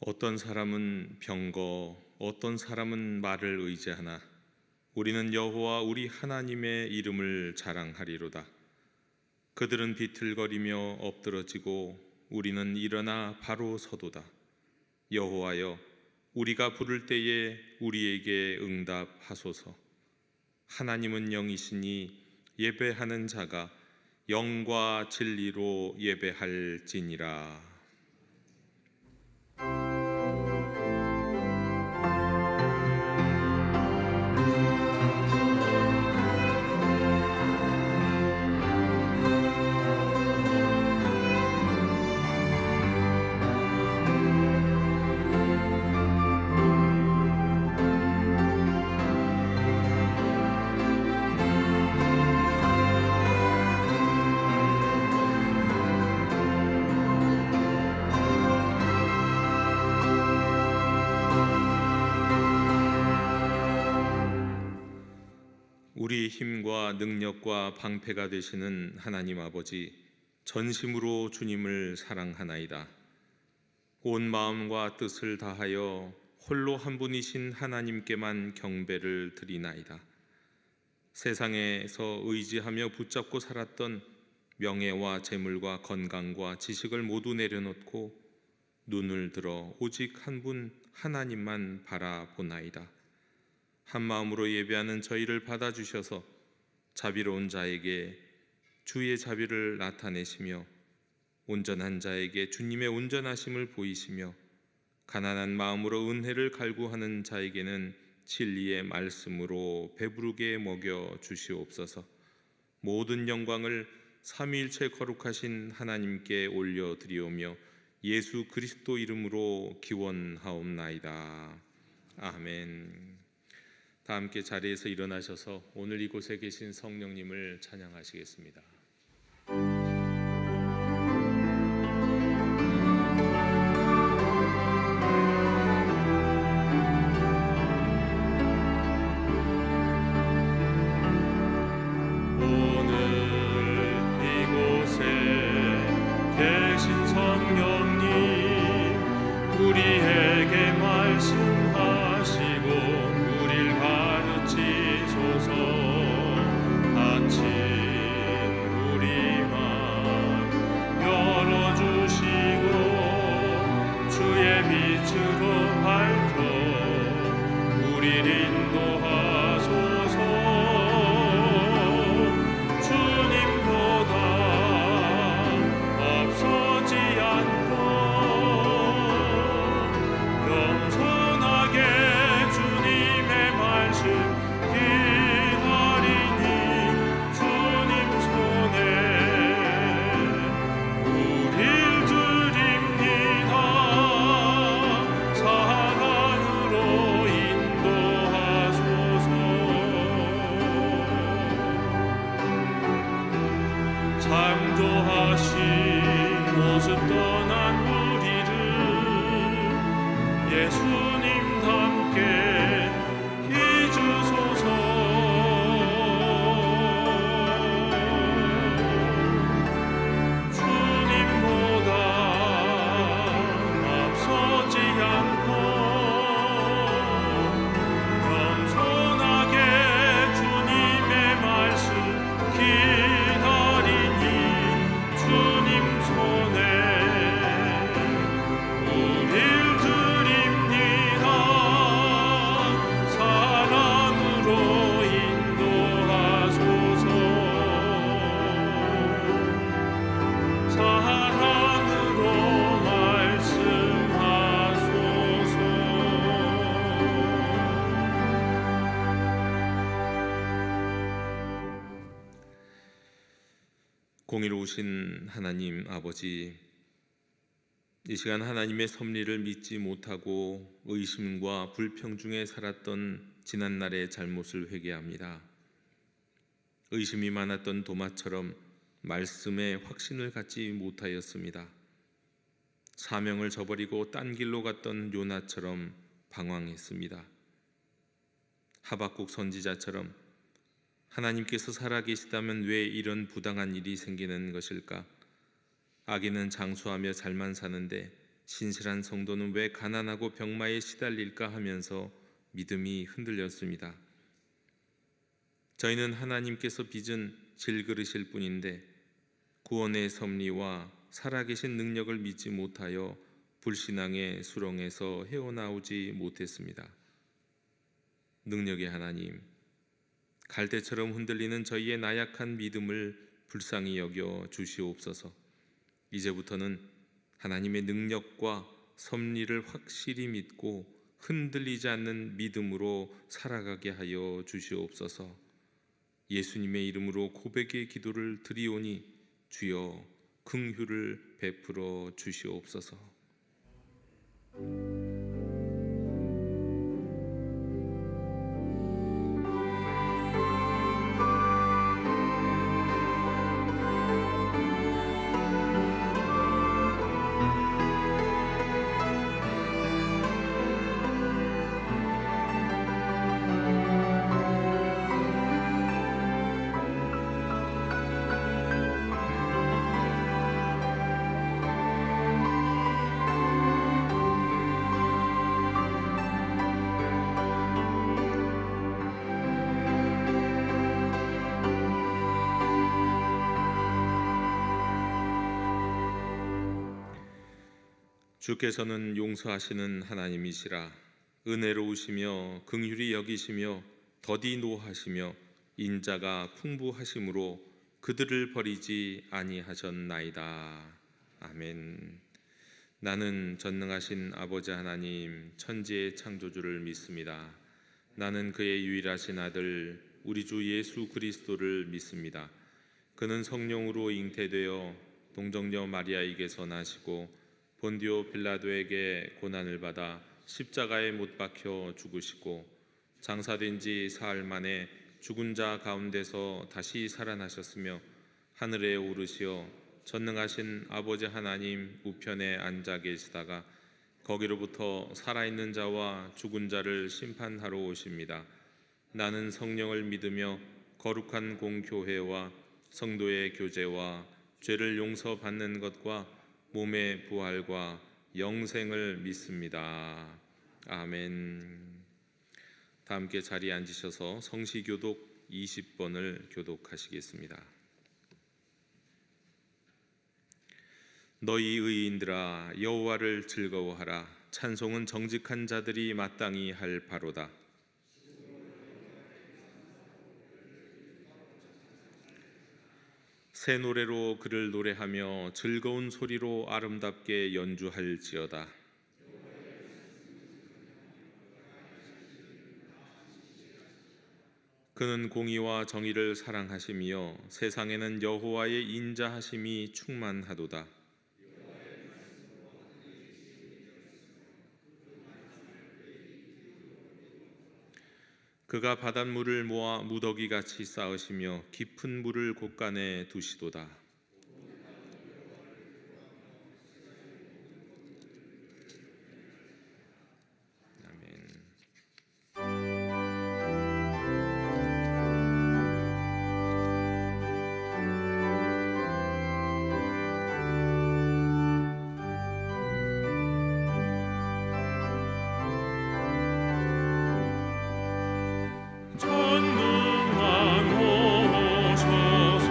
어떤 사람은 병거, 어떤 사람은 말을 의지하나 우리는 여호와 우리 하나님의 이름을 자랑하리로다. 그들은 비틀거리며 엎드러지고 우리는 일어나 바로 서도다. 여호와여, 우리가 부를 때에 우리에게 응답하소서. 하나님은 영이시니 예배하는 자가 영과 진리로 예배할지니라. 우리 힘과 능력과 방패가 되시는 하나님 아버지, 전심으로 주님을 사랑하나이다. 온 마음과 뜻을 다하여 홀로 한 분이신 하나님께만 경배를 드리나이다. 세상에서 의지하며 붙잡고 살았던 명예와 재물과 건강과 지식을 모두 내려놓고 눈을 들어 오직 한 분 하나님만 바라보나이다. 한 마음으로 예배하는 저희를 받아주셔서 자비로운 자에게 주의 자비를 나타내시며 온전한 자에게 주님의 온전하심을 보이시며 가난한 마음으로 은혜를 갈구하는 자에게는 진리의 말씀으로 배부르게 먹여 주시옵소서. 모든 영광을 삼위일체 거룩하신 하나님께 올려드리오며 예수 그리스도 이름으로 기원하옵나이다. 아멘. 다 함께 자리에서 일어나셔서 오늘 이곳에 계신 성령님을 찬양하시겠습니다. 우리에게 말씀하시고 우릴 가르치소서. 닫힌 우리 맘 열어주시고 주의 빛으로 밝혀 우릴 인도하소서. 주님보다 앞서지 않고 주님의 말씀 기다리니 주님 손에 우릴 드립니다. 사랑으로 인도하소서. 창조하신 모습 떠난 우리를 예수님 함께 해주소서. 주님보다 앞서지 않고 겸손하게 주님의 말씀 기다리니 주님 손에 우릴 드립니다. 사랑으로 인도하소서. 사랑으로 말씀하소서. 공의로우신 하나님 아버지, 이 시간 하나님의 섭리를 믿지 못하고 의심과 불평 중에 살았던 지난날의 잘못을 회개합니다. 의심이 많았던 도마처럼 말씀에 확신을 갖지 못하였습니다. 사명을 저버리고 딴 길로 갔던 요나처럼 방황했습니다. 하박국 선지자처럼 하나님께서 살아계시다면 왜 이런 부당한 일이 생기는 것일까? 아기는 장수하며 잘만 사는데 신실한 성도는 왜 가난하고 병마에 시달릴까 하면서 믿음이 흔들렸습니다. 저희는 하나님께서 빚은 질그릇일 뿐인데 구원의 섭리와 살아계신 능력을 믿지 못하여 불신앙의 수렁에서 헤어나오지 못했습니다. 능력의 하나님, 갈대처럼 흔들리는 저희의 나약한 믿음을 불쌍히 여겨 주시옵소서. 이제부터는 하나님의 능력과 섭리를 확실히 믿고 흔들리지 않는 믿음으로 살아가게 하여 주시옵소서. 예수님의 이름으로 고백의 기도를 드리오니 주여 긍휼을 베풀어 주시옵소서. 주께서는 용서하시는 하나님이시라. 은혜로우시며 긍휼히 여기시며 더디 노하시며 인자가 풍부하심으로 그들을 버리지 아니하셨나이다. 아멘. 나는 전능하신 아버지 하나님 천지의 창조주를 믿습니다. 나는 그의 유일하신 아들 우리 주 예수 그리스도를 믿습니다. 그는 성령으로 잉태되어 동정녀 마리아에게서 나시고 본디오 빌라도에게 고난을 받아 십자가에 못 박혀 죽으시고 장사된 지 사흘 만에 죽은 자 가운데서 다시 살아나셨으며 하늘에 오르시어 전능하신 아버지 하나님 우편에 앉아 계시다가 거기로부터 살아있는 자와 죽은 자를 심판하러 오십니다. 나는 성령을 믿으며 거룩한 공교회와 성도의 교제와 죄를 용서받는 것과 몸의 부활과 영생을 믿습니다. 아멘. 다 함께 자리에 앉으셔서 성시교독 20번을 교독하시겠습니다. 너희 의인들아 여호와를 즐거워하라. 찬송은 정직한 자들이 마땅히 할 바로다. 새 노래로 그를 노래하며 즐거운 소리로 아름답게 연주할지어다. 그는 공의와 정의를 사랑하시며 세상에는 여호와의 인자하심이 충만하도다. 그가 바닷물을 모아 무더기같이 쌓으시며 깊은 물을 곳간에 두시도다. 전능한 오셔서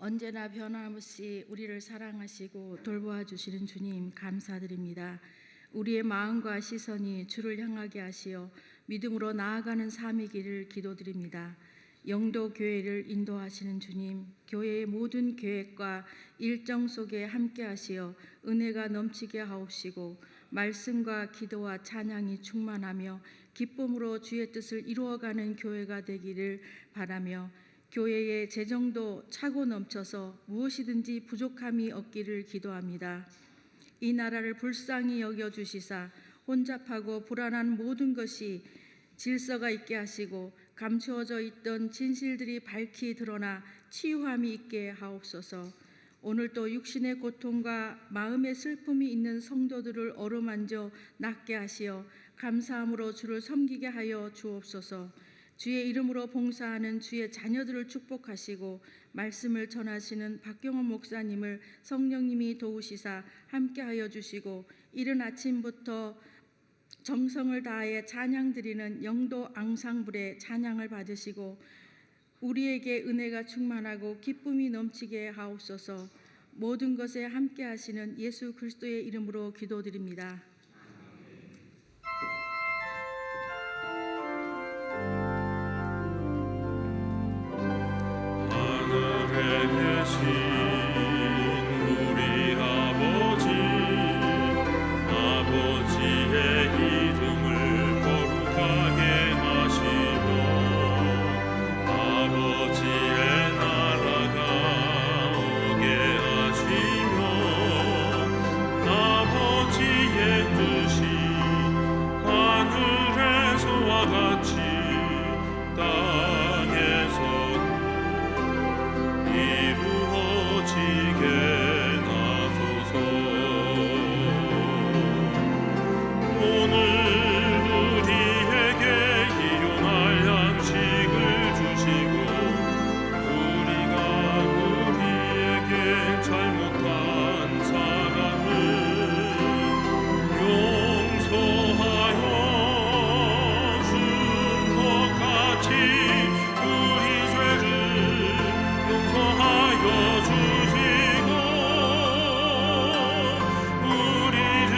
언제나 변함없이 우리를 사랑하시고 돌보아 주시는 주님 감사드립니다. 우리의 마음과 시선이 주를 향하게 하시어 믿음으로 나아가는 삶의 길을 기도드립니다. 영도 교회를 인도하시는 주님, 교회의 모든 계획과 일정 속에 함께 하시어 은혜가 넘치게 하옵시고 말씀과 기도와 찬양이 충만하며 기쁨으로 주의 뜻을 이루어가는 교회가 되기를 바라며 교회의 재정도 차고 넘쳐서 무엇이든지 부족함이 없기를 기도합니다. 이 나라를 불쌍히 여겨주시사 혼잡하고 불안한 모든 것이 질서가 있게 하시고 감추어져 있던 진실들이 밝히 드러나 치유함이 있게 하옵소서. 오늘도 육신의 고통과 마음의 슬픔이 있는 성도들을 어루만져 낫게 하시어 감사함으로 주를 섬기게 하여 주옵소서. 주의 이름으로 봉사하는 주의 자녀들을 축복하시고 말씀을 전하시는 박경원 목사님을 성령님이 도우시사 함께하여 주시고 이른 아침부터 정성을 다하여 찬양 드리는 영도 앙상블의 찬양을 받으시고 우리에게 은혜가 충만하고 기쁨이 넘치게 하옵소서. 모든 것에 함께 하시는 예수 그리스도의 이름으로 기도드립니다. 하늘에 계신 우리 아버지, 아버지의 이름을 거룩하게 하시고 아버지의 나라가 오게 하시며 아버지의 뜻이 하늘에서와 같이 땅에서도 이루어지게 하소서. 오늘 우리에게 일용할 양식을 주시고 우리가 우리에게 잘못한 사람을 용서하여 준 것 같이 우리 죄를 용서하여 주시고 우리를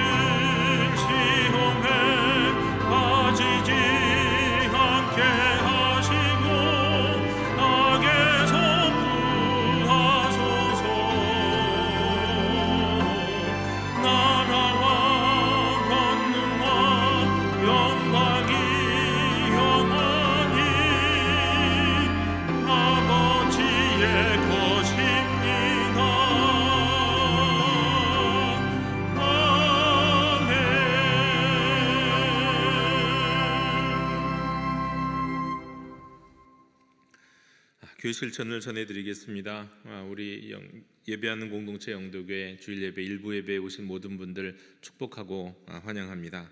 시험에 빠지지 않게 하시고 악에서 구하소서. 나라와 권능과 영광이 영원히 아버지의 것입니다. 아멘. 교회 실천을 전해드리겠습니다. 우리 예배하는 공동체 영도교회 주일 예배 일부 예배에 오신 모든 분들 축복하고 환영합니다.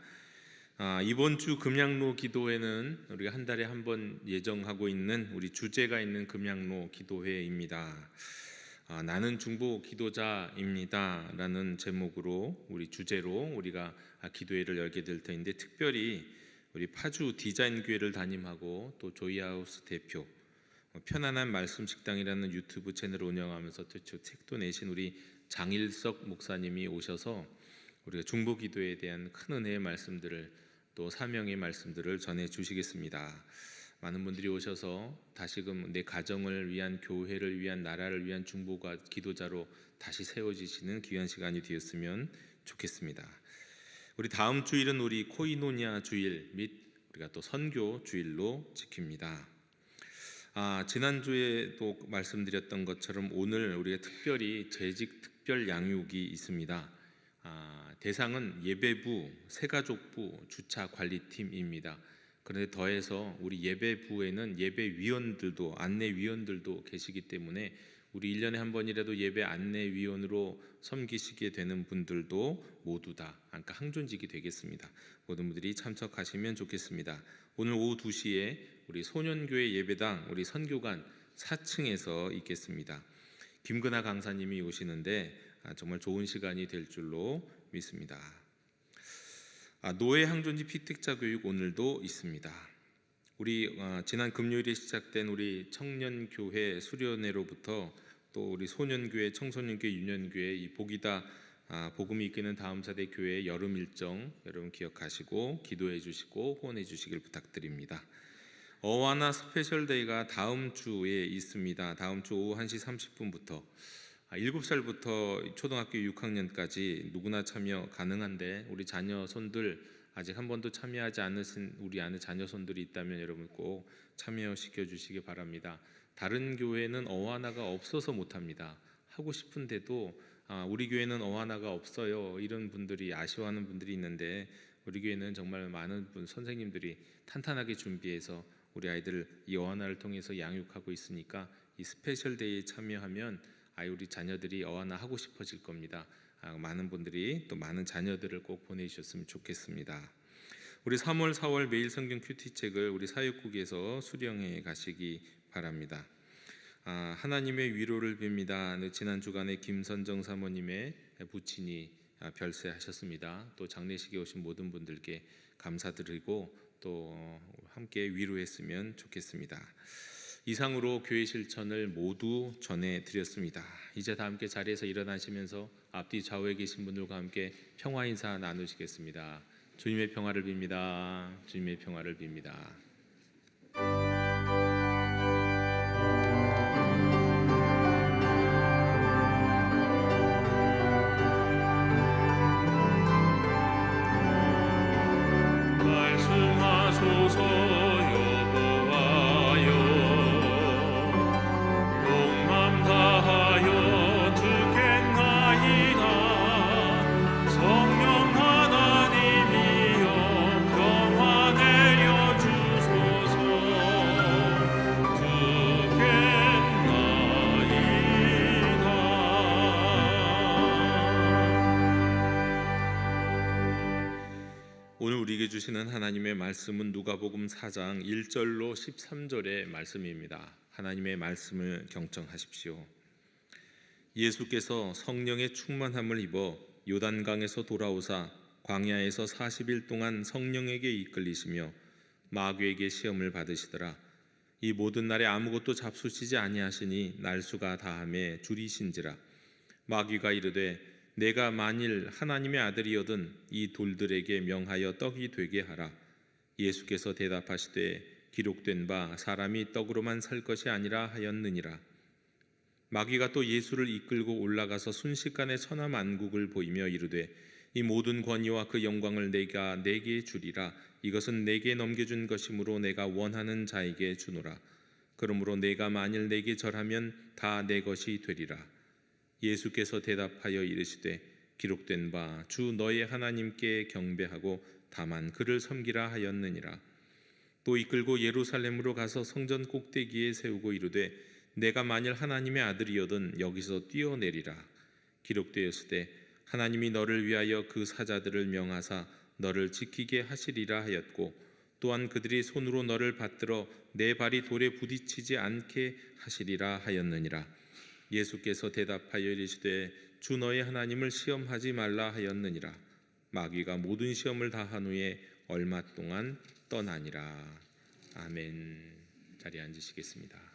이번 주 금양로 기도회는 우리가 한 달에 한 번 예정하고 있는 우리 주제가 있는 금양로 기도회입니다. 나는 중보 기도자입니다 라는 제목으로 우리 주제로 우리가 기도회를 열게 될 텐데, 특별히 우리 파주 디자인교회를 담임하고 또 조이하우스 대표, 편안한 말씀 식당이라는 유튜브 채널을 운영하면서 또 책도 내신 우리 장일석 목사님이 오셔서 우리가 중보 기도에 대한 큰 은혜의 말씀들을 또 사명의 말씀들을 전해 주시겠습니다. 많은 분들이 오셔서 다시금 내 가정을 위한, 교회를 위한, 나라를 위한 중보가 기도자로 다시 세워지시는 귀한 시간이 되었으면 좋겠습니다. 우리 다음 주일은 우리 코이노니아 주일 및 우리가 또 선교 주일로 지킵니다. 지난주에도 말씀드렸던 것처럼 오늘 우리가 특별히 재직 특별 양육이 있습니다. 대상은 예배부, 새가족부, 주차 관리팀입니다. 그런데 더해서 우리 예배부에는 예배위원들도, 안내위원들도 계시기 때문에 우리 1년에 한 번이라도 예배 안내위원으로 섬기시게 되는 분들도 모두 다 항존직이 되겠습니다. 모든 분들이 참석하시면 좋겠습니다. 오늘 오후 2시에 우리 소년교회 예배당 우리 선교관 4층에서 있겠습니다. 김근하 강사님이 오시는데 정말 좋은 시간이 될 줄로 믿습니다. 노예 항존지 피택자 교육 오늘도 있습니다. 우리 지난 금요일에 시작된 우리 청년교회 수련회로부터 또 우리 소년교회, 청소년교회, 유년교회 이 복이다 복음이 이끄는 다음 세대 교회 여름 일정 여러분 기억하시고 기도해 주시고 후원해 주시길 부탁드립니다. 어와나 스페셜데이가 다음 주에 있습니다. 다음 주 오후 1시 30분부터 7살부터 초등학교 6학년까지 누구나 참여 가능한데 우리 자녀손들 아직 한 번도 참여하지 않으신 우리 안에 자녀손들이 있다면 여러분 꼭 참여시켜 주시기 바랍니다. 다른 교회는 어와나가 없어서 못합니다. 하고 싶은데도 우리 교회는 어와나가 없어요. 이런 분들이 아쉬워하는 분들이 있는데 우리 교회는 정말 많은 선생님들이 탄탄하게 준비해서 우리 아이들을 이 어와나를 통해서 양육하고 있으니까 이 스페셜데이에 참여하면 우리 자녀들이 어와나 하고 싶어질 겁니다. 많은 분들이 또 많은 자녀들을 꼭 보내주셨으면 좋겠습니다. 우리 3월, 4월 매일 성경 큐티책을 우리 사역국에서 수령해 가시기 바랍니다. 하나님의 위로를 빕니다. 지난 주간에 김선정 사모님의 부친이 별세하셨습니다. 또 장례식에 오신 모든 분들께 감사드리고 또 함께 위로했으면 좋겠습니다. 이상으로 교회 실천을 모두 전해드렸습니다. 이제 다 함께 자리에서 일어나시면서 앞뒤 좌우에 계신 분들과 함께 평화 인사 나누시겠습니다. 주님의 평화를 빕니다. 주님의 평화를 빕니다. 말씀하소서 여호와여 온 맘 다하여 듣겠나이다. 성령 하나님이여 평화 내려주소서. 오늘 우리에게 주시는 하나님의 말씀은 누가복음 4장 1절로 13절의 말씀입니다. 하나님의 말씀을 경청하십시오. 예수께서 성령의 충만함을 입어 요단강에서 돌아오사 광야에서 40일 동안 성령에게 이끌리시며 마귀에게 시험을 받으시더라. 이 모든 날에 아무것도 잡수시지 아니하시니 날수가 다함에 줄이신지라. 마귀가 이르되 내가 만일 하나님의 아들이거든 이 돌들에게 명하여 떡이 되게 하라. 예수께서 대답하시되 기록된 바 사람이 떡으로만 살 것이 아니라 하였느니라. 마귀가 또 예수를 이끌고 올라가서 순식간에 천하 만국을 보이며 이르되 이 모든 권위와 그 영광을 내가 내게 주리라. 이것은 내게 넘겨준 것이므로 내가 원하는 자에게 주노라. 그러므로 내가 만일 내게 절하면 다 내 것이 되리라. 예수께서 대답하여 이르시되 기록된 바 주 너의 하나님께 경배하고 다만 그를 섬기라 하였느니라. 또 이끌고 예루살렘으로 가서 성전 꼭대기에 세우고 이르되 내가 만일 하나님의 아들이거든 여기서 뛰어내리라. 기록되었으되 하나님이 너를 위하여 그 사자들을 명하사 너를 지키게 하시리라 하였고 또한 그들이 손으로 너를 받들어 내 발이 돌에 부딪히지 않게 하시리라 하였느니라. 예수께서 대답하여 이르시되 주 너의 하나님을 시험하지 말라 하였느니라. 마귀가 모든 시험을 다한 후에 얼마 동안 떠나니라. 아멘. 자리에 앉으시겠습니다.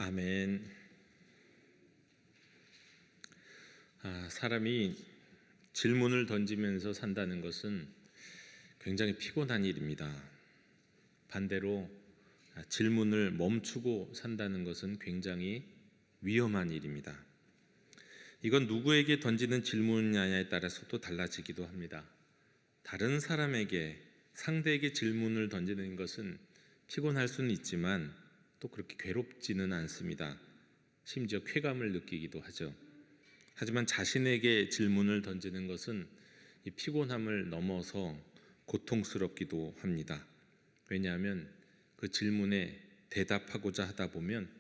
아멘. 사람이 질문을 던지면서 산다는 것은 굉장히 피곤한 일입니다. 반대로 질문을 멈추고 산다는 것은 굉장히 위험한 일입니다. 이건 누구에게 던지는 질문이냐에 따라서도 달라지기도 합니다. 다른 사람에게, 상대에게 질문을 던지는 것은 피곤할 수는 있지만 또 그렇게 괴롭지는 않습니다. 심지어 쾌감을 느끼기도 하죠. 하지만 자신에게 질문을 던지는 것은 이 피곤함을 넘어서 고통스럽기도 합니다. 왜냐하면 그 질문에 대답하고자 하다 보면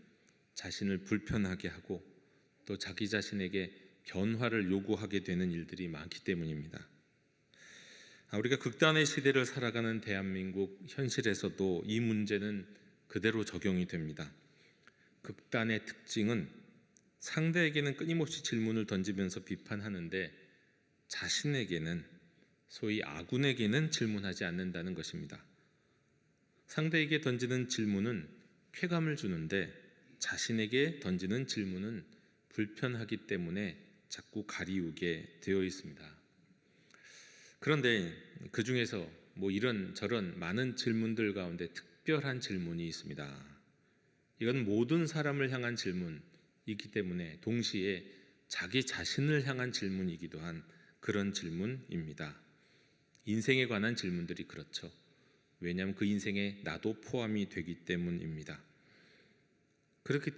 자신을 불편하게 하고 또 자기 자신에게 변화를 요구하게 되는 일들이 많기 때문입니다. 우리가 극단의 시대를 살아가는 대한민국 현실에서도 이 문제는 그대로 적용이 됩니다. 극단의 특징은 상대에게는 끊임없이 질문을 던지면서 비판하는데 자신에게는, 소위 아군에게는 질문하지 않는다는 것입니다. 상대에게 던지는 질문은 쾌감을 주는데 자신에게 던지는 질문은 불편하기 때문에 자꾸 가리우게 되어 있습니다. 그런데 그 중에서 이런 저런 많은 질문들 가운데 특별한 질문이 있습니다. 이건 모든 사람을 향한 질문이기 때문에 동시에 자기 자신을 향한 질문이기도 한 그런 질문입니다. 인생에 관한 질문들이 그렇죠. 왜냐하면 그 인생에 나도 포함이 되기 때문입니다. 그렇게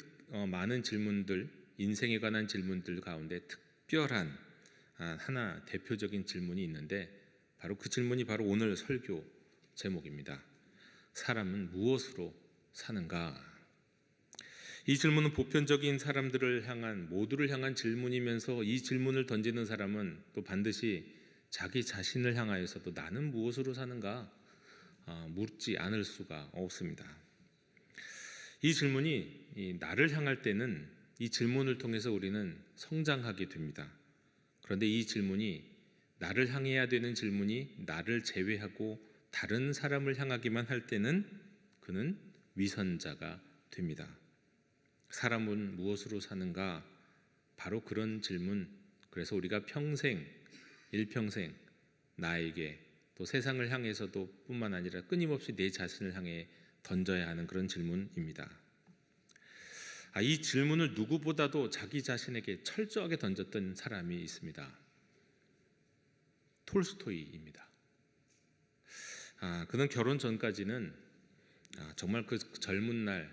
많은 질문들, 인생에 관한 질문들 가운데 특별한 하나 대표적인 질문이 있는데 바로 그 질문이 바로 오늘 설교 제목입니다. 사람은 무엇으로 사는가? 이 질문은 보편적인 사람들을 향한, 모두를 향한 질문이면서 이 질문을 던지는 사람은 또 반드시 자기 자신을 향하여서도 나는 무엇으로 사는가? 묻지 않을 수가 없습니다. 이 질문이 나를 향할 때는 이 질문을 통해서 우리는 성장하게 됩니다. 그런데 이 질문이 나를 향해야 되는 질문이 나를 제외하고 다른 사람을 향하기만 할 때는 그는 위선자가 됩니다. 사람은 무엇으로 사는가? 바로 그런 질문. 그래서 우리가 일평생 나에게 또 세상을 향해서도 뿐만 아니라 끊임없이 내 자신을 향해 던져야 하는 그런 질문입니다. 이 질문을 누구보다도 자기 자신에게 철저하게 던졌던 사람이 있습니다. 톨스토이입니다. 그는 결혼 전까지는 정말 그 젊은 날,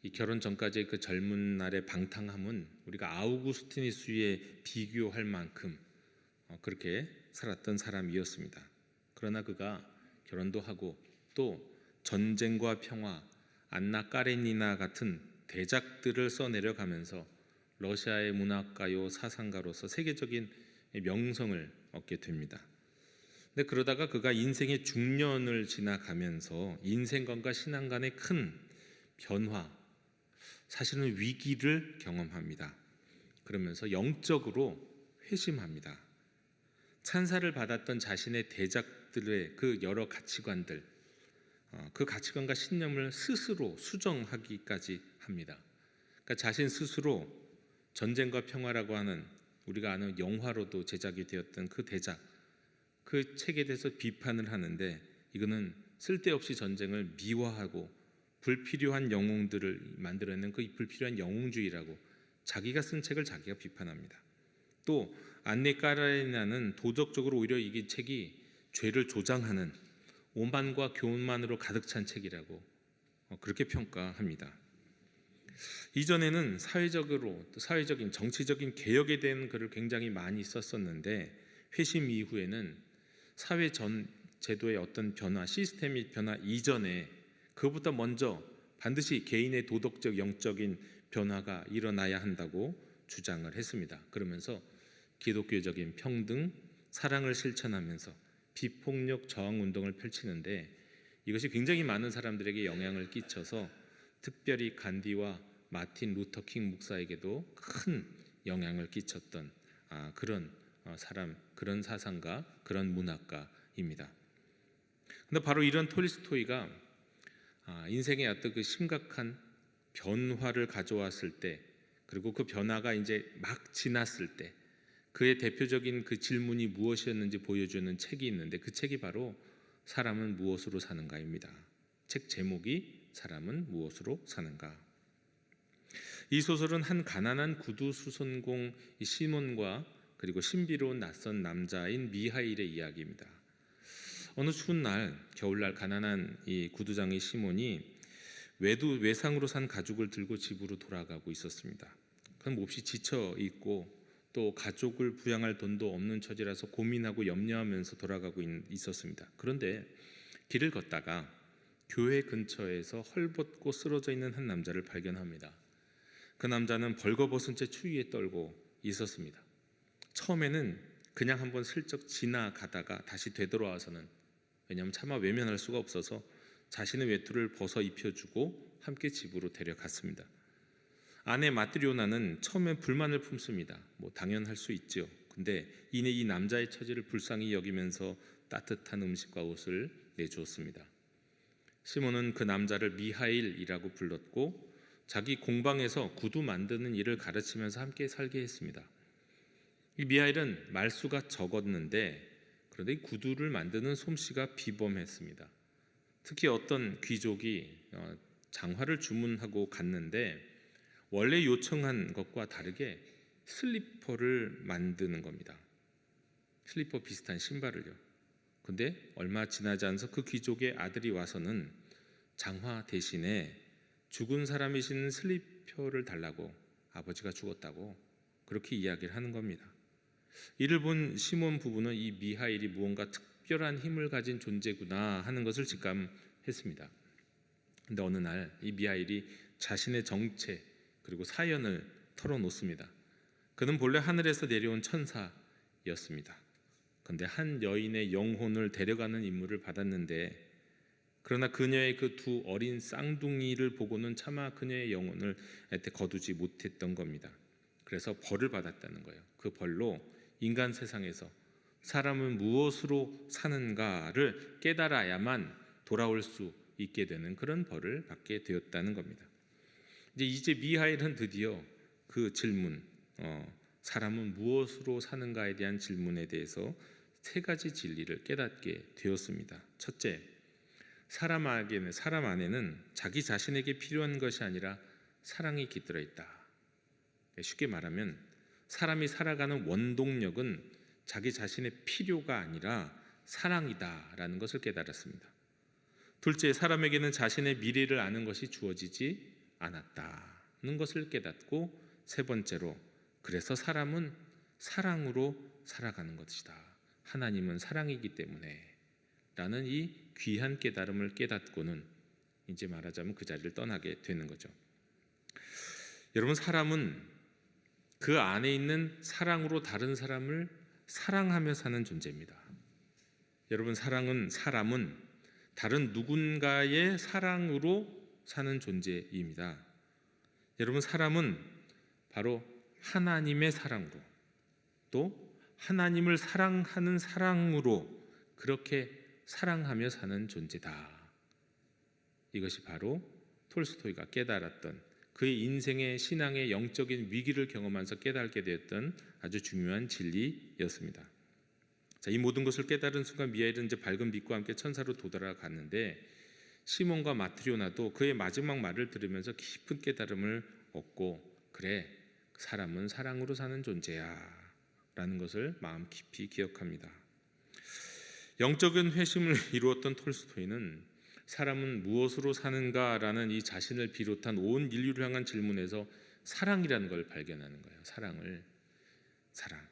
이 결혼 전까지의 그 젊은 날의 방탕함은 우리가 아우구스티누스에 비교할 만큼 그렇게 살았던 사람이었습니다. 그러나 그가 결혼도 하고 또 전쟁과 평화, 안나 까레니나 같은 대작들을 써내려가면서 러시아의 문학가요 사상가로서 세계적인 명성을 얻게 됩니다. 근데 그러다가 그가 인생의 중년을 지나가면서 인생관과 신앙 간의 큰 변화, 사실은 위기를 경험합니다. 그러면서 영적으로 회심합니다. 찬사를 받았던 자신의 대작들의 그 여러 가치관들, 그 가치관과 신념을 스스로 수정하기까지 합니다. 그러니까 자신 스스로 전쟁과 평화라고 하는 우리가 아는 영화로도 제작이 되었던 그 대작, 그 책에 대해서 비판을 하는데 이거는 쓸데없이 전쟁을 미화하고 불필요한 영웅들을 만들어내는 그 불필요한 영웅주의라고 자기가 쓴 책을 자기가 비판합니다. 또 안네 까레니나는 도덕적으로 오히려 이 책이 죄를 조장하는 오만과 교만으로 가득 찬 책이라고 그렇게 평가합니다. 이전에는 사회적인 정치적인 개혁에 대한 글을 굉장히 많이 썼었는데 회심 이후에는 사회 전 제도의 어떤 변화, 시스템의 변화 이전에 그것보다 먼저 반드시 개인의 도덕적, 영적인 변화가 일어나야 한다고 주장을 했습니다. 그러면서 기독교적인 평등, 사랑을 실천하면서 비폭력 저항 운동을 펼치는데 이것이 굉장히 많은 사람들에게 영향을 끼쳐서 특별히 간디와 마틴 루터 킹 목사에게도 큰 영향을 끼쳤던 그런 사람, 그런 사상가, 그런 문학가입니다. 근데 바로 이런 톨스토이가 인생의 어떤 그 심각한 변화를 가져왔을 때, 그리고 그 변화가 이제 막 지났을 때 그의 대표적인 그 질문이 무엇이었는지 보여주는 책이 있는데, 그 책이 바로 사람은 무엇으로 사는가입니다. 책 제목이 사람은 무엇으로 사는가. 이 소설은 한 가난한 구두 수선공 시몬과 그리고 신비로운 낯선 남자인 미하일의 이야기입니다. 어느 추운 날, 겨울날, 가난한 이 구두장이 시몬이 외상으로 산 가죽을 들고 집으로 돌아가고 있었습니다. 그는 몹시 지쳐 있고 또 가족을 부양할 돈도 없는 처지라서 고민하고 염려하면서 돌아가고 있었습니다. 그런데 길을 걷다가 교회 근처에서 헐벗고 쓰러져 있는 한 남자를 발견합니다. 그 남자는 벌거벗은 채 추위에 떨고 있었습니다. 처음에는 그냥 한번 슬쩍 지나가다가 다시 되돌아와서는, 왜냐하면 차마 외면할 수가 없어서 자신의 외투를 벗어 입혀주고 함께 집으로 데려갔습니다. 아내 마트리오나는 처음엔 불만을 품습니다. 당연할 수 있죠. 근데 이내 이 남자의 처지를 불쌍히 여기면서 따뜻한 음식과 옷을 내주었습니다. 시몬은 그 남자를 미하일이라고 불렀고 자기 공방에서 구두 만드는 일을 가르치면서 함께 살게 했습니다. 이 미하일은 말수가 적었는데 그런데 이 구두를 만드는 솜씨가 비범했습니다. 특히 어떤 귀족이 장화를 주문하고 갔는데 원래 요청한 것과 다르게 슬리퍼를 만드는 겁니다. 슬리퍼 비슷한 신발을요. 근데 얼마 지나지 않아서 그 귀족의 아들이 와서는 장화 대신에 죽은 사람이 신는 슬리퍼를 달라고, 아버지가 죽었다고 그렇게 이야기를 하는 겁니다. 이를 본 시몬 부부는 이 미하일이 무언가 특별한 힘을 가진 존재구나 하는 것을 직감했습니다. 그런데 어느 날 이 미하일이 자신의 정체 그리고 사연을 털어놓습니다. 그는 본래 하늘에서 내려온 천사였습니다. 그런데 한 여인의 영혼을 데려가는 임무를 받았는데, 그러나 그녀의 그 두 어린 쌍둥이를 보고는 차마 그녀의 영혼을 애태 거두지 못했던 겁니다. 그래서 벌을 받았다는 거예요. 그 벌로 인간 세상에서 사람은 무엇으로 사는가를 깨달아야만 돌아올 수 있게 되는 그런 벌을 받게 되었다는 겁니다. 이제 미하일은 드디어 그 질문, 사람은 무엇으로 사는가에 대한 질문에 대해서 세 가지 진리를 깨닫게 되었습니다. 첫째, 사람 안에는 자기 자신에게 필요한 것이 아니라 사랑이 깃들어 있다. 쉽게 말하면 사람이 살아가는 원동력은 자기 자신의 필요가 아니라 사랑이다라는 것을 깨달았습니다. 둘째, 사람에게는 자신의 미래를 아는 것이 주어지지 않았다는 것을 깨닫고, 세 번째로, 그래서 사람은 사랑으로 살아가는 것이다. 하나님은 사랑이기 때문에 라는 이 귀한 깨달음을 깨닫고는 이제 말하자면 그 자리를 떠나게 되는 거죠. 여러분, 사람은 그 안에 있는 사랑으로 다른 사람을 사랑하며 사는 존재입니다. 여러분, 사람은 다른 누군가의 사랑으로 사는 존재입니다. 여러분, 사람은 바로 하나님의 사랑으로, 또 하나님을 사랑하는 사랑으로 그렇게 사랑하며 사는 존재다. 이것이 바로 톨스토이가 깨달았던, 그의 인생의 신앙의 영적인 위기를 경험하면서 깨닫게 되었던 아주 중요한 진리였습니다. 자, 이 모든 것을 깨달은 순간 미하일은 이제 밝은 빛과 함께 천사로 도달아갔는데, 시몬과 마트리오나도 그의 마지막 말을 들으면서 깊은 깨달음을 얻고, 그래, 사람은 사랑으로 사는 존재야 라는 것을 마음 깊이 기억합니다. 영적인 회심을 이루었던 톨스토이는 사람은 무엇으로 사는가 라는 이 자신을 비롯한 온 인류를 향한 질문에서 사랑이라는 걸 발견하는 거예요. 사랑.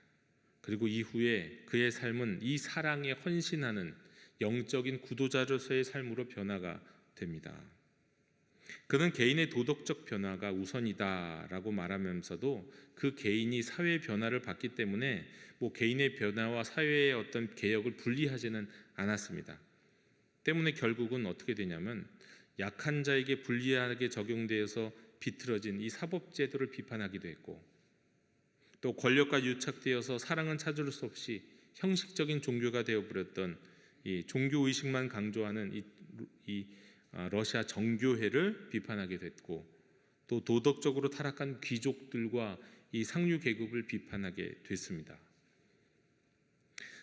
그리고 이후에 그의 삶은 이 사랑에 헌신하는 영적인 구도자로서의 삶으로 변화가 됩니다. 그는 개인의 도덕적 변화가 우선이다라고 말하면서도 그 개인이 사회 변화를 받기 때문에 개인의 변화와 사회의 어떤 개혁을 분리하지는 않았습니다. 때문에 결국은 어떻게 되냐면 약한 자에게 불리하게 적용되어서 비틀어진 이 사법제도를 비판하기도 했고, 또 권력과 유착되어서 사랑은 찾을 수 없이 형식적인 종교가 되어버렸던 이 종교의식만 강조하는 이 러시아 정교회를 비판하게 됐고, 또 도덕적으로 타락한 귀족들과 이 상류 계급을 비판하게 됐습니다.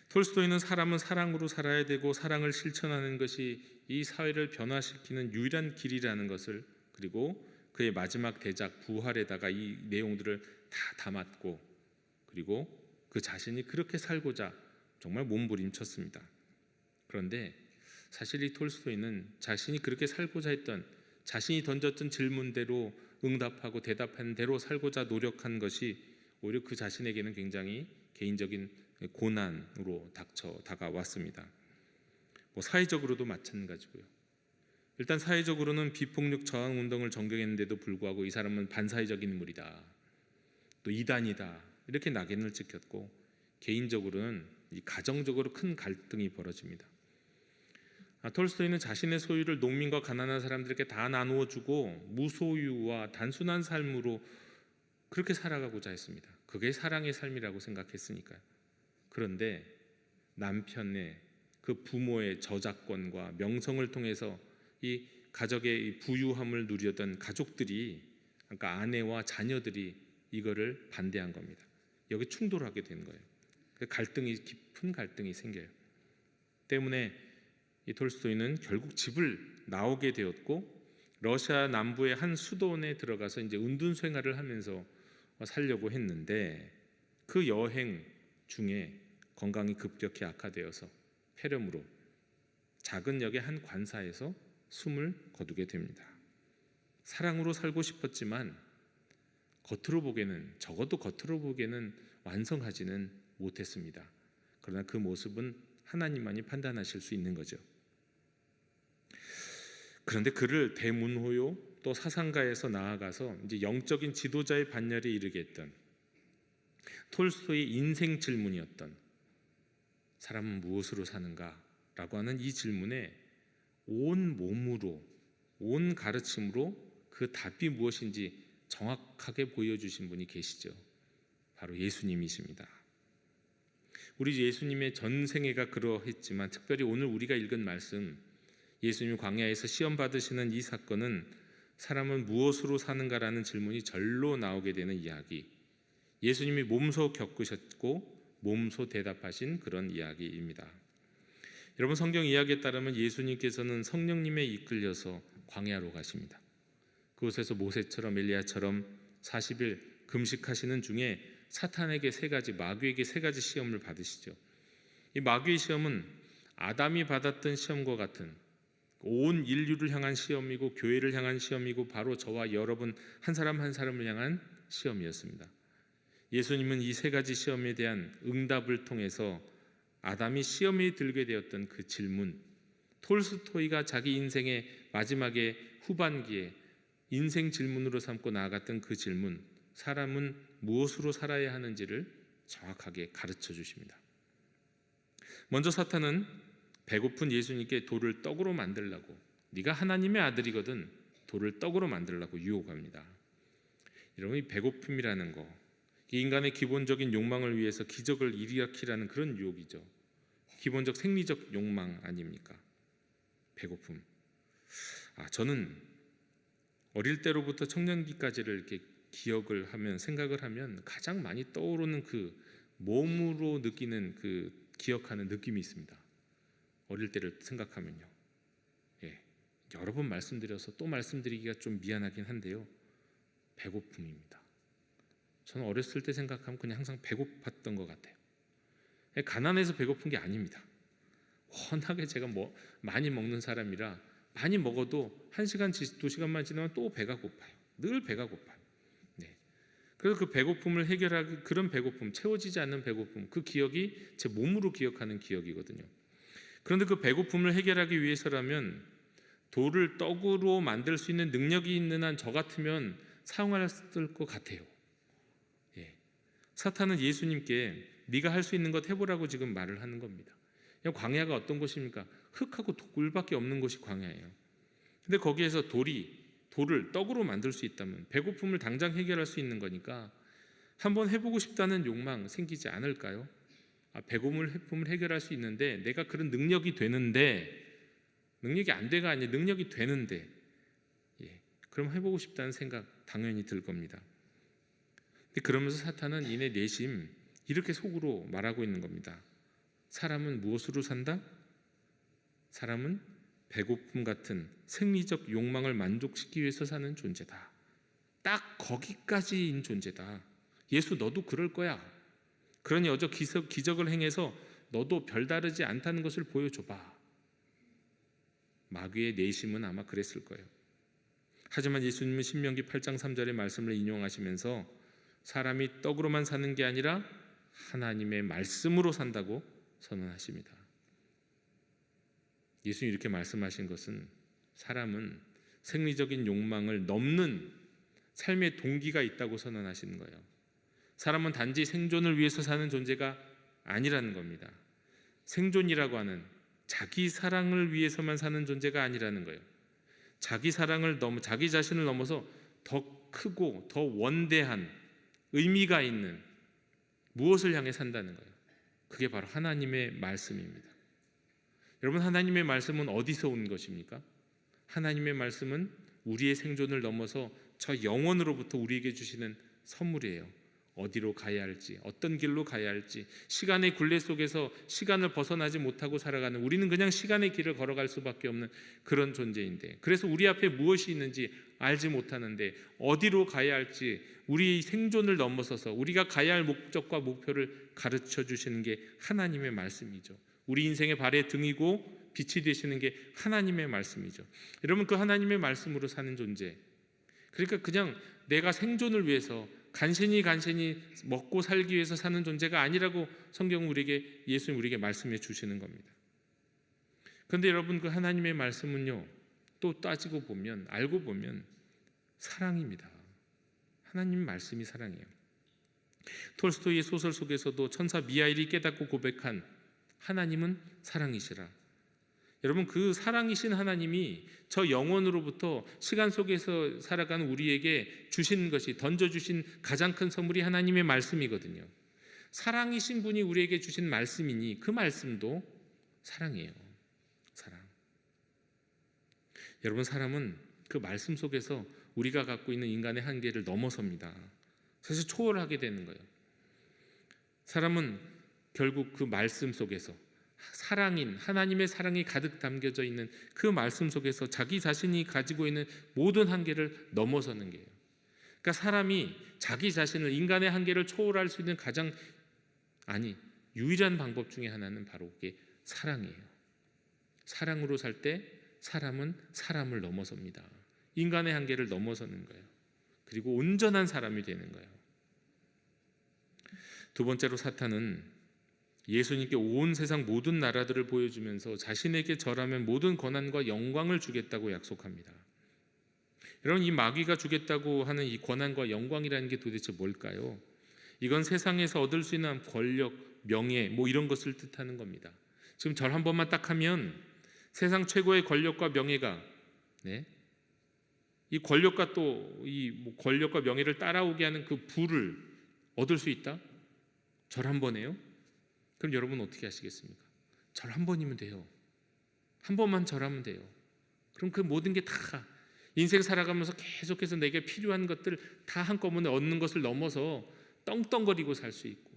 톨스토이는 사람은 사랑으로 살아야 되고 사랑을 실천하는 것이 이 사회를 변화시키는 유일한 길이라는 것을, 그리고 그의 마지막 대작 부활에다가 이 내용들을 다 담았고, 그리고 그 자신이 그렇게 살고자 정말 몸부림쳤습니다. 그런데 사실 이 톨스토이는 자신이 그렇게 살고자 했던, 자신이 던졌던 질문대로 응답하고 대답하는 대로 살고자 노력한 것이 오히려 그 자신에게는 굉장히 개인적인 고난으로 다가왔습니다. 사회적으로도 마찬가지고요. 일단 사회적으로는 비폭력 저항 운동을 전경했는데도 불구하고 이 사람은 반사회적인 인물이다, 또 이단이다, 이렇게 낙인을 찍혔고, 개인적으로는 이 가정적으로 큰 갈등이 벌어집니다. 톨스토이는 자신의 소유를 농민과 가난한 사람들에게 다 나누어 주고 무소유와 단순한 삶으로 그렇게 살아가고자 했습니다. 그게 사랑의 삶이라고 생각했으니까요. 그런데 남편의 그 부모의 저작권과 명성을 통해서 이 가족의 이 부유함을 누리던 가족들이, 그러니까 아내와 자녀들이 이거를 반대한 겁니다. 여기 충돌하게 된 거예요. 깊은 갈등이 생겨요. 때문에 이 톨스토이는 결국 집을 나오게 되었고, 러시아 남부의 한 수도원에 들어가서 이제 은둔 생활을 하면서 살려고 했는데, 그 여행 중에 건강이 급격히 악화되어서 폐렴으로 작은 역의 한 관사에서 숨을 거두게 됩니다. 사랑으로 살고 싶었지만 적어도 겉으로 보기에는 완성하지는 못했습니다. 그러나 그 모습은 하나님만이 판단하실 수 있는 거죠. 그런데 그를 대문호요 또 사상가에서 나아가서 이제 영적인 지도자의 반열에 이르게 했던 톨스토이의 인생 질문이었던 사람은 무엇으로 사는가라고 하는 이 질문에 온 몸으로, 온 가르침으로 그 답이 무엇인지 정확하게 보여주신 분이 계시죠. 바로 예수님이십니다. 우리 예수님의 전생애가 그러했지만 특별히 오늘 우리가 읽은 말씀, 예수님 광야에서 시험 받으시는 이 사건은 사람은 무엇으로 사는가라는 질문이 절로 나오게 되는 이야기, 예수님이 몸소 겪으셨고 몸소 대답하신 그런 이야기입니다. 여러분, 성경 이야기에 따르면 예수님께서는 성령님에 이끌려서 광야로 가십니다. 그곳에서 모세처럼 엘리야처럼 40일 금식하시는 중에 사탄에게 마귀에게 세 가지 시험을 받으시죠. 이 마귀의 시험은 아담이 받았던 시험과 같은 온 인류를 향한 시험이고 교회를 향한 시험이고 바로 저와 여러분 한 사람 한 사람을 향한 시험이었습니다. 예수님은 이 세 가지 시험에 대한 응답을 통해서 아담이 시험에 들게 되었던 그 질문, 톨스토이가 자기 인생의 마지막에 후반기에 인생 질문으로 삼고 나아갔던 그 질문, 사람은 무엇으로 살아야 하는지를 정확하게 가르쳐 주십니다. 먼저 사탄은 배고픈 예수님께 돌을 떡으로 만들라고, 네가 하나님의 아들이거든 돌을 떡으로 만들라고 유혹합니다. 여러분, 이 배고픔이라는 거, 이 인간의 기본적인 욕망을 위해서 기적을 일으키라는 그런 유혹이죠. 기본적 생리적 욕망 아닙니까? 배고픔. 저는 어릴 때로부터 청년기까지를 이렇게 기억을 하면, 생각을 하면 가장 많이 떠오르는 그 몸으로 느끼는 그 기억하는 느낌이 있습니다. 어릴 때를 생각하면요. 여러 번 말씀드려서 또 말씀드리기가 좀 미안하긴 한데요. 배고픔입니다. 저는 어렸을 때 생각하면 그냥 항상 배고팠던 것 같아요. 가난해서 배고픈 게 아닙니다. 워낙에 제가 많이 먹는 사람이라 많이 먹어도 1시간, 2시간만 지나면 또 배가 고파요. 늘 배가 고파요. 그래서 그 배고픔을 해결하기, 그런 배고픔, 채워지지 않는 배고픔, 그 기억이 제 몸으로 기억하는 기억이거든요. 그런데 그 배고픔을 해결하기 위해서라면 돌을 떡으로 만들 수 있는 능력이 있는 한 저 같으면 사용했을 것 같아요. 사탄은 예수님께 네가 할 수 있는 것 해보라고 지금 말을 하는 겁니다. 광야가 어떤 곳입니까? 흙하고 돌밖에 없는 곳이 광야예요. 근데 거기에서 돌을 떡으로 만들 수 있다면 배고픔을 당장 해결할 수 있는 거니까 한번 해보고 싶다는 욕망 생기지 않을까요? 배고픔을 해결할 수 있는데 내가 그런 능력이 되는데, 능력이 안 돼가 아니라 능력이 되는데 그럼 해보고 싶다는 생각 당연히 들 겁니다. 근데 그러면서 사탄은 이내 내심 이렇게 속으로 말하고 있는 겁니다. 사람은 무엇으로 산다? 사람은 배고픔 같은 생리적 욕망을 만족시키기 위해서 사는 존재다. 딱 거기까지인 존재다. 예수 너도 그럴 거야. 그러니 어저 기적을 행해서 너도 별다르지 않다는 것을 보여줘봐. 마귀의 내심은 아마 그랬을 거예요. 하지만 예수님은 신명기 8장 3절의 말씀을 인용하시면서 사람이 떡으로만 사는 게 아니라 하나님의 말씀으로 산다고 선언하십니다. 예수님이 이렇게 말씀하신 것은 사람은 생리적인 욕망을 넘는 삶의 동기가 있다고 선언하시는 거예요. 사람은 단지 생존을 위해서 사는 존재가 아니라는 겁니다. 생존이라고 하는 자기 사랑을 위해서만 사는 존재가 아니라는 거예요. 자기 자신을 넘어서 더 크고 더 원대한 의미가 있는 무엇을 향해 산다는 거예요. 그게 바로 하나님의 말씀입니다. 여러분, 하나님의 말씀은 어디서 온 것입니까? 하나님의 말씀은 우리의 생존을 넘어서 저 영원으로부터 우리에게 주시는 선물이에요. 어디로 가야 할지, 어떤 길로 가야 할지, 시간의 굴레 속에서 시간을 벗어나지 못하고 살아가는, 우리는 그냥 시간의 길을 걸어갈 수밖에 없는 그런 존재인데, 그래서 우리 앞에 무엇이 있는지 알지 못하는데 어디로 가야 할지, 우리의 생존을 넘어서서 우리가 가야 할 목적과 목표를 가르쳐 주시는 게 하나님의 말씀이죠. 우리 인생의 발의 등이고 빛이 되시는 게 하나님의 말씀이죠. 여러분, 그 하나님의 말씀으로 사는 존재, 그러니까 그냥 내가 생존을 위해서 간신히 먹고 살기 위해서 사는 존재가 아니라고 성경은 예수님 우리에게 말씀해 주시는 겁니다. 그런데 여러분, 그 하나님의 말씀은요, 또 따지고 보면, 알고 보면 사랑입니다. 하나님 말씀이 사랑이에요. 톨스토이의 소설 속에서도 천사 미하일이 깨닫고 고백한 하나님은 사랑이시라. 여러분, 그 사랑이신 하나님이 저 영혼으로부터 시간 속에서 살아가는 우리에게 주신 것이, 던져주신 가장 큰 선물이 하나님의 말씀이거든요. 사랑이신 분이 우리에게 주신 말씀이니 그 말씀도 사랑이에요. 사랑. 여러분, 사람은 그 말씀 속에서 우리가 갖고 있는 인간의 한계를 넘어섭니다. 사실 초월하게 되는 거예요. 사람은 결국 그 말씀 속에서 사랑인 하나님의 사랑이 가득 담겨져 있는 그 말씀 속에서 자기 자신이 가지고 있는 모든 한계를 넘어서는 게예요. 그러니까 사람이 자기 자신을, 인간의 한계를 초월할 수 있는 유일한 방법 중에 하나는 바로 그게 사랑이에요. 사랑으로 살 때 사람은 사람을 넘어섭니다. 인간의 한계를 넘어서는 거예요. 그리고 온전한 사람이 되는 거예요. 두 번째로, 사탄은 예수님께 온 세상 모든 나라들을 보여주면서 자신에게 절하면 모든 권한과 영광을 주겠다고 약속합니다. 여러분, 이 마귀가 주겠다고 하는 이 권한과 영광이라는 게 도대체 뭘까요? 이건 세상에서 얻을 수 있는 권력, 명예 이런 것을 뜻하는 겁니다. 지금 절 한 번만 딱 하면 세상 최고의 권력과 명예가, 이 권력과 또 이 권력과 명예를 따라오게 하는 그 부를 얻을 수 있다? 절 한 번에요? 그럼 여러분 어떻게 하시겠습니까? 절 한 번이면 돼요. 한 번만 절하면 돼요. 그럼 그 모든 게 다, 인생 살아가면서 계속해서 내게 필요한 것들 다 한꺼번에 얻는 것을 넘어서 떵떵거리고 살 수 있고,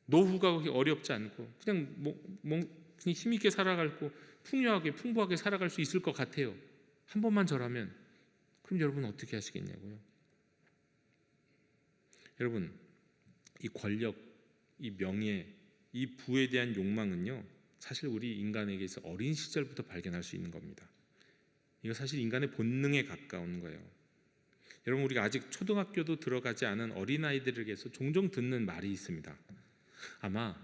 노후가 어렵지 않고 그냥 그냥 힘있게 살아가고 풍부하게 살아갈 수 있을 것 같아요. 한 번만 절하면. 그럼 여러분 어떻게 하시겠냐고요? 여러분, 이 권력, 이 명예, 이 부에 대한 욕망은요, 사실 우리 인간에게서 어린 시절부터 발견할 수 있는 겁니다. 이거 사실 인간의 본능에 가까운 거예요. 여러분, 우리가 아직 초등학교도 들어가지 않은 어린아이들에게서 종종 듣는 말이 있습니다. 아마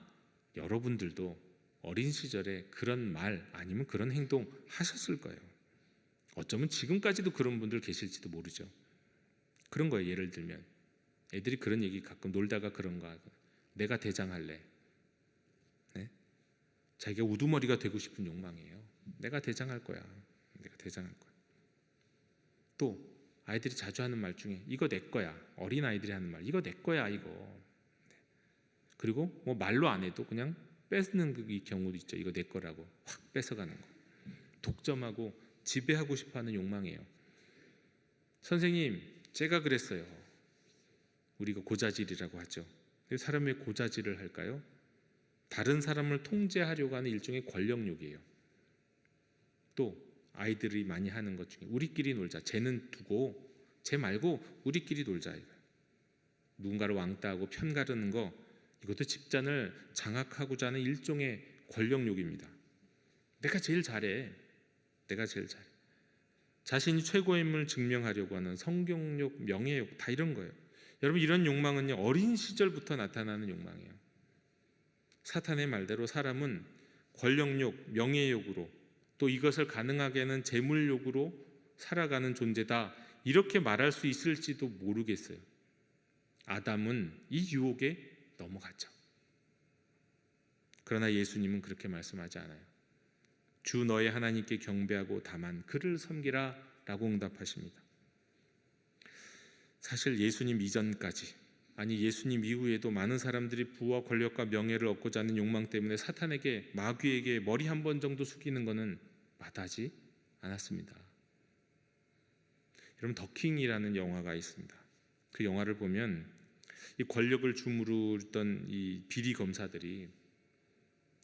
여러분들도 어린 시절에 그런 말 아니면 그런 행동 하셨을 거예요. 어쩌면 지금까지도 그런 분들 계실지도 모르죠. 그런 거예요. 예를 들면 애들이 그런 얘기 가끔 놀다가 그런 거 하고, 내가 대장할래. 자기가 우두머리가 되고 싶은 욕망이에요. 내가 대장할 거야. 내가 대장할 거야. 또 아이들이 자주 하는 말 중에 이거 내 거야. 어린 아이들이 하는 말, 이거 내 거야 이거. 그리고 말로 안 해도 그냥 뺏는 이 경우도 있죠. 이거 내 거라고 확 뺏어가는 거. 독점하고 지배하고 싶어하는 욕망이에요. 선생님, 제가 그랬어요. 우리가 고자질이라고 하죠. 사람이 고자질을 할까요? 다른 사람을 통제하려고 하는 일종의 권력욕이에요. 또 아이들이 많이 하는 것 중에 우리끼리 놀자. 쟤는 두고 쟤 말고 우리끼리 놀자. 이거. 누군가를 왕따하고 편가르는 거, 이것도 집단을 장악하고자 하는 일종의 권력욕입니다. 내가 제일 잘해. 내가 제일 잘해. 자신이 최고임을 증명하려고 하는 성경욕, 명예욕, 다 이런 거예요. 여러분, 이런 욕망은요, 어린 시절부터 나타나는 욕망이에요. 사탄의 말대로 사람은 권력욕, 명예욕으로, 또 이것을 가능하게 하는 재물욕으로 살아가는 존재다, 이렇게 말할 수 있을지도 모르겠어요. 아담은 이 유혹에 넘어갔죠. 그러나 예수님은 그렇게 말씀하지 않아요. 주 너의 하나님께 경배하고 다만 그를 섬기라 라고 응답하십니다. 사실 예수님 이전까지, 아니 예수님 이후에도 많은 사람들이 부와 권력과 명예를 얻고자 하는 욕망 때문에 사탄에게, 마귀에게 머리 한 번 정도 숙이는 것은 마다하지 않았습니다. 여러분, 더킹이라는 영화가 있습니다. 그 영화를 보면 이 권력을 주무르던 이 비리 검사들이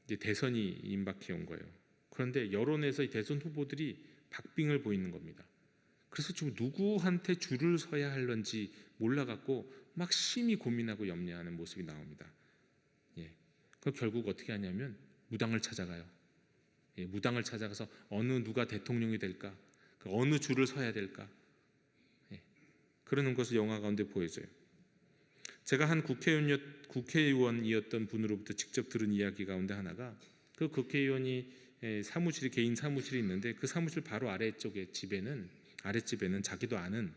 이제 대선이 임박해 온 거예요. 그런데 여론에서 이 대선 후보들이 박빙을 보이는 겁니다. 그래서 지금 누구한테 줄을 서야 할런지 몰라갖고 막 심히 고민하고 염려하는 모습이 나옵니다. 그 결국 어떻게 하냐면 무당을 찾아가요. 무당을 찾아가서 어느 누가 대통령이 될까, 어느 줄을 서야 될까, 그러는 것을 영화 가운데 보여줘요. 제가 한 국회의원이었던 분으로부터 직접 들은 이야기 가운데 하나가, 그 국회의원이 사무실이, 개인 사무실이 있는데 그 사무실 바로 아래쪽에 아랫집에는 자기도 아는,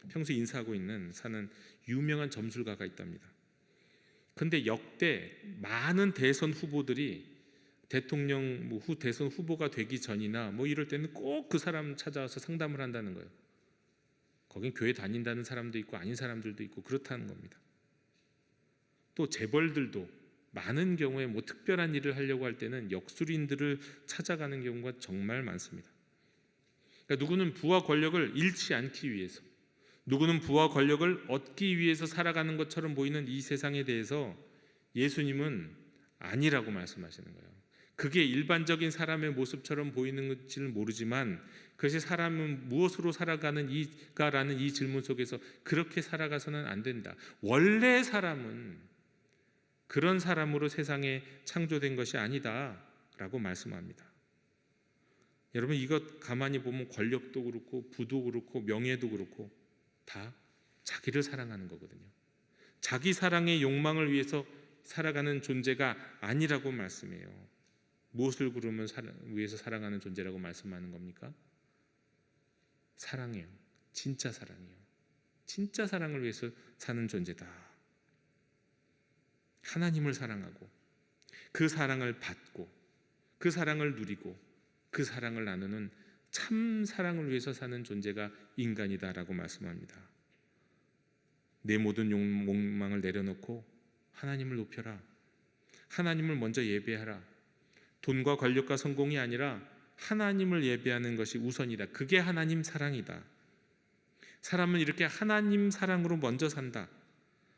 평소에 인사하고 사는 유명한 점술가가 있답니다. 근데 역대 많은 대선 후보들이 대통령 대선 후보가 되기 전이나 이럴 때는 꼭 그 사람 찾아와서 상담을 한다는 거예요. 거긴 교회 다닌다는 사람도 있고 아닌 사람들도 있고 그렇다는 겁니다. 또 재벌들도 많은 경우에 특별한 일을 하려고 할 때는 역술인들을 찾아가는 경우가 정말 많습니다. 그러니까 누구는 부와 권력을 잃지 않기 위해서, 누구는 부와 권력을 얻기 위해서 살아가는 것처럼 보이는 이 세상에 대해서 예수님은 아니라고 말씀하시는 거예요. 그게 일반적인 사람의 모습처럼 보이는지는 모르지만 그것이 사람은 무엇으로 살아가는 이가라는 이 질문 속에서 그렇게 살아가서는 안 된다. 원래 사람은 그런 사람으로 세상에 창조된 것이 아니다라고 말씀합니다. 여러분, 이것 가만히 보면 권력도 그렇고 부도 그렇고 명예도 그렇고 다 자기를 사랑하는 거거든요. 자기 사랑의 욕망을 위해서 살아가는 존재가 아니라고 말씀해요. 무엇을 그러면 위해서 사랑하는 존재라고 말씀하는 겁니까? 사랑이요. 진짜 사랑이요. 진짜 사랑을 위해서 사는 존재다. 하나님을 사랑하고 그 사랑을 받고 그 사랑을 누리고 그 사랑을 나누는 참 사랑을 위해서 사는 존재가 인간이다라고 말씀합니다. 내 모든 욕망을 내려놓고 하나님을 높여라. 하나님을 먼저 예배하라. 돈과 권력과 성공이 아니라 하나님을 예배하는 것이 우선이다. 그게 하나님 사랑이다. 사람은 이렇게 하나님 사랑으로 먼저 산다.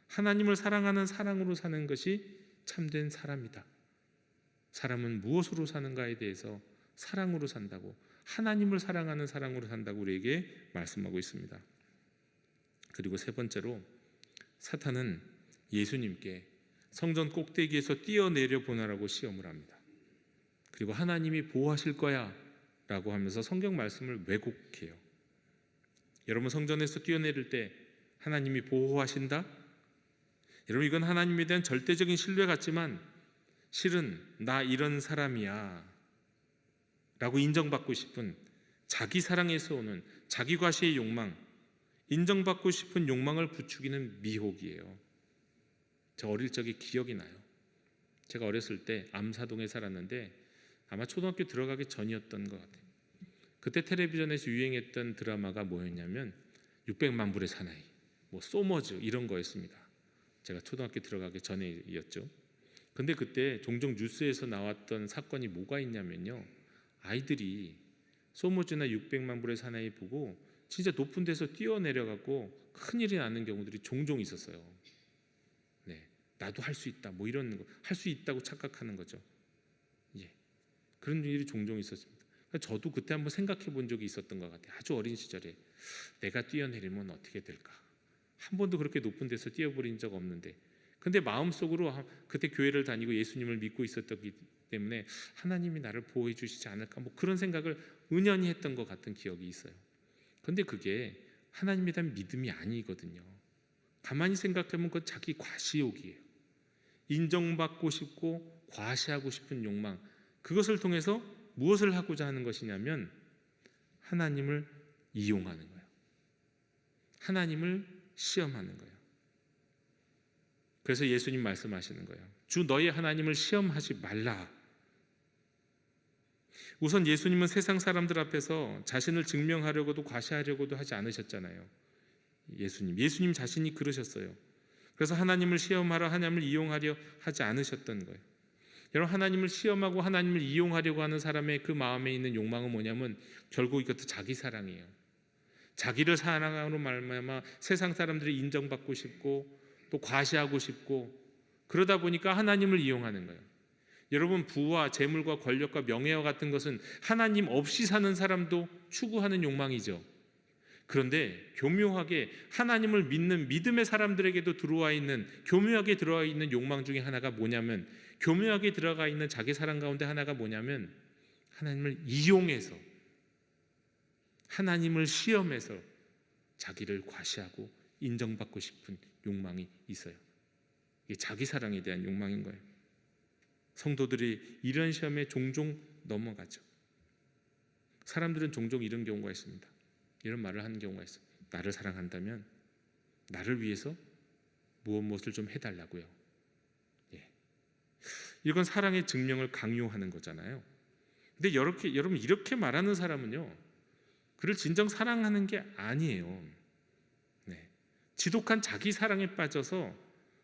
하나님을 사랑하는 사랑으로 사는 것이 참된 사람이다. 사람은 무엇으로 사는가에 대해서 사랑으로 산다고, 하나님을 사랑하는 사랑으로 산다고 우리에게 말씀하고 있습니다. 그리고 세 번째로, 사탄은 예수님께 성전 꼭대기에서 뛰어내려 보내라고 시험을 합니다. 그리고 하나님이 보호하실 거야 라고 하면서 성경 말씀을 왜곡해요. 여러분, 성전에서 뛰어내릴 때 하나님이 보호하신다? 여러분, 이건 하나님에 대한 절대적인 신뢰 같지만 실은 나 이런 사람이야 라고 인정받고 싶은, 자기 사랑에서 오는 자기 과시의 욕망, 인정받고 싶은 욕망을 부추기는 미혹이에요. 저 어릴 적에 기억이 나요. 제가 어렸을 때 암사동에 살았는데 아마 초등학교 들어가기 전이었던 것 같아요. 그때 텔레비전에서 유행했던 드라마가 뭐였냐면 600만 불의 사나이, 소머즈 이런 거였습니다. 제가 초등학교 들어가기 전에였죠. 근데 그때 종종 뉴스에서 나왔던 사건이 뭐가 있냐면요, 아이들이 소머즈나 600만 불의 사나이 보고 진짜 높은 데서 뛰어내려가고 큰일이 나는 경우들이 종종 있었어요. 네, 나도 할 수 있다, 뭐 이런 거, 할 수 있다고 착각하는 거죠. 예, 그런 일이 종종 있었습니다. 저도 그때 한번 생각해 본 적이 있었던 것 같아요. 아주 어린 시절에 내가 뛰어내리면 어떻게 될까? 한 번도 그렇게 높은 데서 뛰어버린 적 없는데, 근데 마음속으로 그때 교회를 다니고 예수님을 믿고 있었기 때문에 하나님이 나를 보호해 주시지 않을까, 뭐 그런 생각을 은연히 했던 것 같은 기억이 있어요. 근데 그게 하나님에 대한 믿음이 아니거든요. 가만히 생각하면 그건 자기 과시욕이에요. 인정받고 싶고 과시하고 싶은 욕망, 그것을 통해서 무엇을 하고자 하는 것이냐면 하나님을 이용하는 거예요. 하나님을 시험하는 거예요. 그래서 예수님 말씀하시는 거예요. 주 너희 하나님을 시험하지 말라. 우선 예수님은 세상 사람들 앞에서 자신을 증명하려고도 과시하려고도 하지 않으셨잖아요. 예수님 자신이 그러셨어요. 그래서 하나님을 시험하라, 하나님을 이용하려 하지 않으셨던 거예요. 여러분, 하나님을 시험하고 하나님을 이용하려고 하는 사람의 그 마음에 있는 욕망은 뭐냐면 결국 이것도 자기 사랑이에요. 자기를 사랑하는 말미암아 세상 사람들이 인정받고 싶고 또 과시하고 싶고, 그러다 보니까 하나님을 이용하는 거예요. 여러분, 부와 재물과 권력과 명예와 같은 것은 하나님 없이 사는 사람도 추구하는 욕망이죠. 그런데 교묘하게 하나님을 믿는 믿음의 사람들에게도 들어와 있는, 교묘하게 들어와 있는 욕망 중에 하나가 뭐냐면, 교묘하게 들어가 있는 자기 사랑 가운데 하나가 뭐냐면 하나님을 이용해서, 하나님을 시험해서 자기를 과시하고 인정받고 싶은 욕망이 있어요. 이게 자기 사랑에 대한 욕망인 거예요. 성도들이 이런 시험에 종종 넘어가죠. 사람들은 종종 이런 경우가 있습니다. 이런 말을 하는 경우가 있어요. 나를 사랑한다면 나를 위해서 무엇을 좀 해달라고요. 예. 이건 사랑의 증명을 강요하는 거잖아요. 근데 여러분, 이렇게 말하는 사람은요, 그를 진정 사랑하는 게 아니에요. 네. 지독한 자기 사랑에 빠져서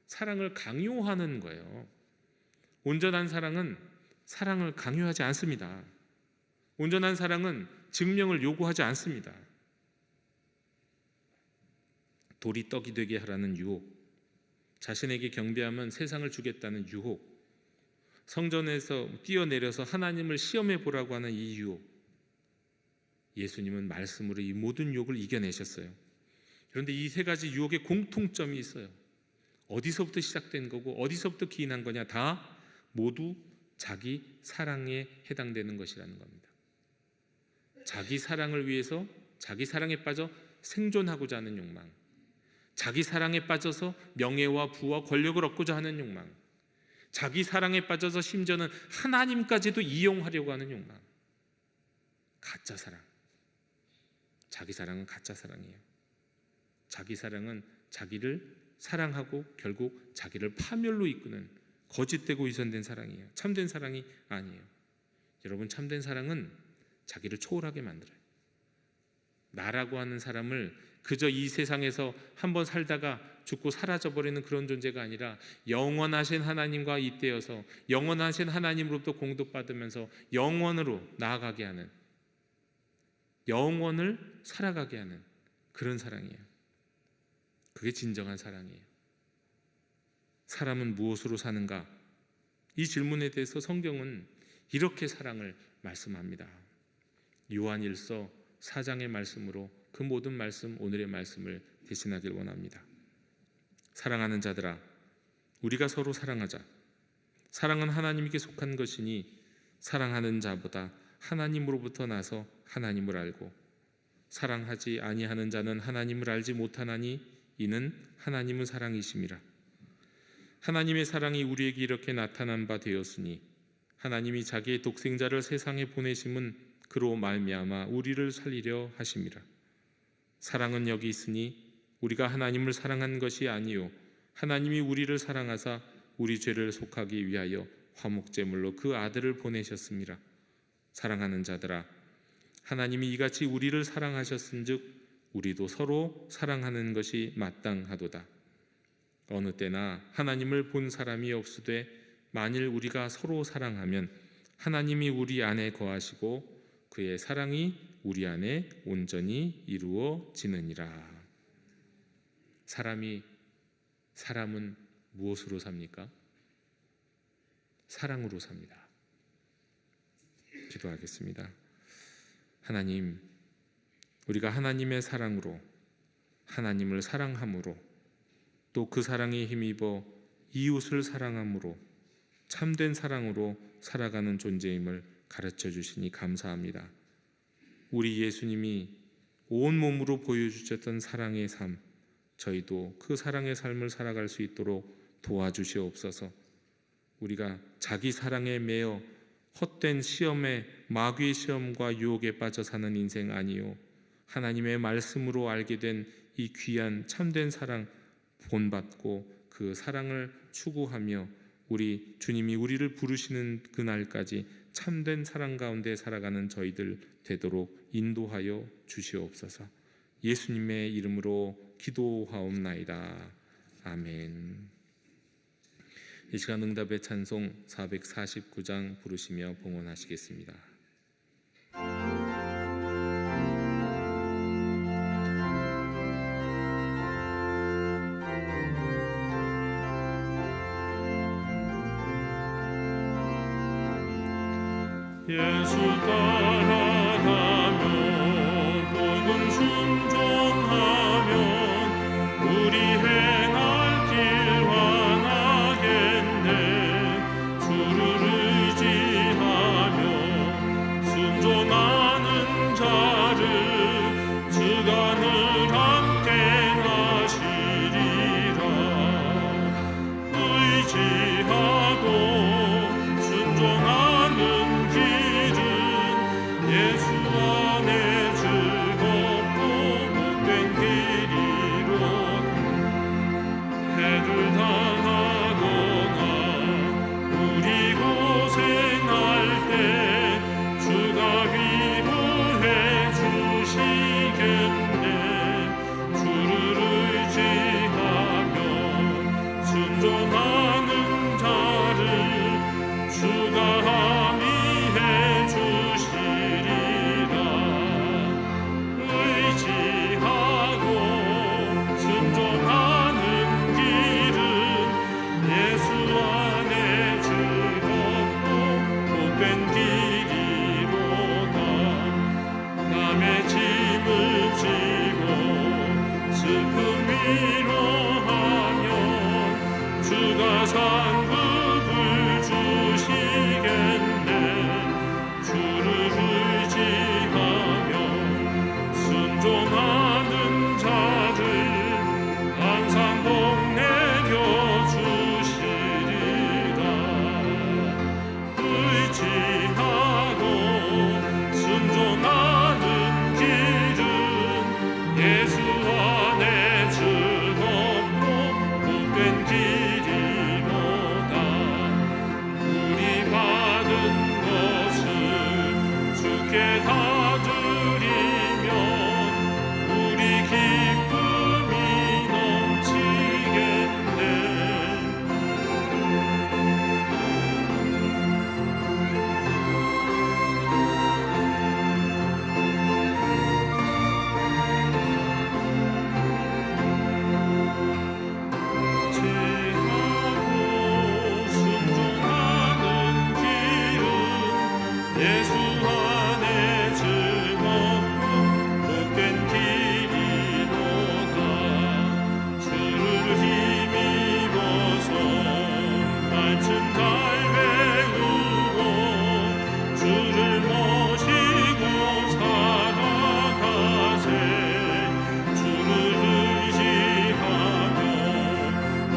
사랑을 강요하는 거예요. 온전한 사랑은 사랑을 강요하지 않습니다. 온전한 사랑은 증명을 요구하지 않습니다. 돌이 떡이 되게 하라는 유혹, 자신에게 경배하면 세상을 주겠다는 유혹, 성전에서 뛰어내려서 하나님을 시험해 보라고 하는 이 유혹, 예수님은 말씀으로 이 모든 유혹을 이겨내셨어요. 그런데 이 세 가지 유혹의 공통점이 있어요. 어디서부터 시작된 거고 어디서부터 기인한 거냐? 다 모두 자기 사랑에 해당되는 것이라는 겁니다. 자기 사랑을 위해서, 자기 사랑에 빠져 생존하고자 하는 욕망, 자기 사랑에 빠져서 명예와 부와 권력을 얻고자 하는 욕망, 자기 사랑에 빠져서 심지어는 하나님까지도 이용하려고 하는 욕망, 가짜 사랑. 자기 사랑은 가짜 사랑이에요. 자기 사랑은 자기를 사랑하고 결국 자기를 파멸로 이끄는 거짓되고 위선된 사랑이에요. 참된 사랑이 아니에요. 여러분, 참된 사랑은 자기를 초월하게 만들어요. 나라고 하는 사람을 그저 이 세상에서 한번 살다가 죽고 사라져버리는 그런 존재가 아니라 영원하신 하나님과 잇대어서 영원하신 하나님으로부터 공급받으면서 영원으로 나아가게 하는, 영원을 살아가게 하는 그런 사랑이에요. 그게 진정한 사랑이에요. 사람은 무엇으로 사는가? 이 질문에 대해서 성경은 이렇게 사랑을 말씀합니다. 요한일서 4장의 말씀으로 그 모든 말씀, 오늘의 말씀을 대신하길 원합니다. 사랑하는 자들아, 우리가 서로 사랑하자. 사랑은 하나님께 속한 것이니 사랑하는 자보다 하나님으로부터 나서 하나님을 알고, 사랑하지 아니하는 자는 하나님을 알지 못하나니 이는 하나님은 사랑이심이라. 하나님의 사랑이 우리에게 이렇게 나타난 바 되었으니 하나님이 자기의 독생자를 세상에 보내심은 그로 말미암아 우리를 살리려 하심이라. 사랑은 여기 있으니 우리가 하나님을 사랑한 것이 아니요 하나님이 우리를 사랑하사 우리 죄를 속하기 위하여 화목제물로 그 아들을 보내셨습니다. 사랑하는 자들아, 하나님이 이같이 우리를 사랑하셨은즉 우리도 서로 사랑하는 것이 마땅하도다. 어느 때나 하나님을 본 사람이 없으되 만일 우리가 서로 사랑하면 하나님이 우리 안에 거하시고 그의 사랑이 우리 안에 온전히 이루어지느니라. 사람은 무엇으로 삽니까? 사랑으로 삽니다. 기도하겠습니다. 하나님, 우리가 하나님의 사랑으로, 하나님을 사랑함으로, 또 그 사랑에 힘입어 이웃을 사랑함으로 참된 사랑으로 살아가는 존재임을 가르쳐 주시니 감사합니다. 우리 예수님이 온몸으로 보여주셨던 사랑의 삶, 저희도 그 사랑의 삶을 살아갈 수 있도록 도와주시옵소서. 우리가 자기 사랑에 매여 헛된 시험에, 마귀의 시험과 유혹에 빠져 사는 인생 아니요, 하나님의 말씀으로 알게 된 이 귀한 참된 사랑 본받고 그 사랑을 추구하며 우리 주님이 우리를 부르시는 그날까지 참된 사랑 가운데 살아가는 저희들 되도록 인도하여 주시옵소서. 예수님의 이름으로 기도하옵나이다. 아멘. 이 시간 응답의 찬송 449장 부르시며 봉헌하시겠습니다. 예수 따라가며 복음 순종하면 우리 행할 길 완하겠네. 주를 의지하며 순종하는 자를 주가 늘 함께 하시리라. 의지하고 순종하는 예수 안에 즐겁고 복된 길이로다. 해를 당하거나 우리 고생할 때 주가 위로해 주시겠네. 주를 의지하며 순종하는 자를 주가 함께해 주시리라. 의지하고 순종하는 길은 예수 안에 즐겁고 복된 길이로다. 남의 짐을 지고 슬픔 위로하면 주가 상급을 주시겠네. 주를 의지하며 순종하는 자를 항상 복내겨 주시리라. 의지하고 순종하는 길은 예수 안에 즐겁고 복된 길이로다. 우리 받은 것을 주께 다 드리면 우리 기쁨이 넘치겠네. 의지하고 순종하는 길은 예수 안에 즐겁고 복된 길이로다. 주를 힘입어서 말씀 잘 배우고 주를 모시고 살아가세. 주를 의지하며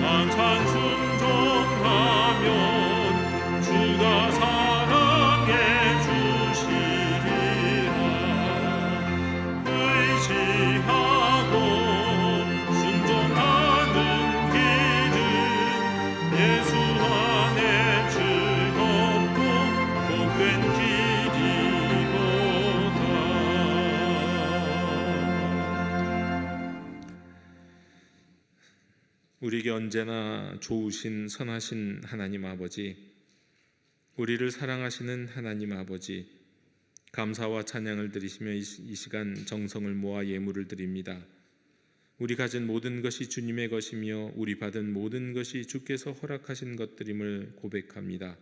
항상 순종하면 주가 사랑해 주시리라. 의지하고 순종하는 길은 예수 안에 즐겁고 복된 길이로다. 우리에게 언제나 좋으신 선하신 하나님 아버지, 우리를 사랑하시는 하나님 아버지, 감사와 찬양을 드리시며 이 시간 정성을 모아 예물을 드립니다. 우리 가진 모든 것이 주님의 것이며 우리 받은 모든 것이 주께서 허락하신 것들임을 고백합니다.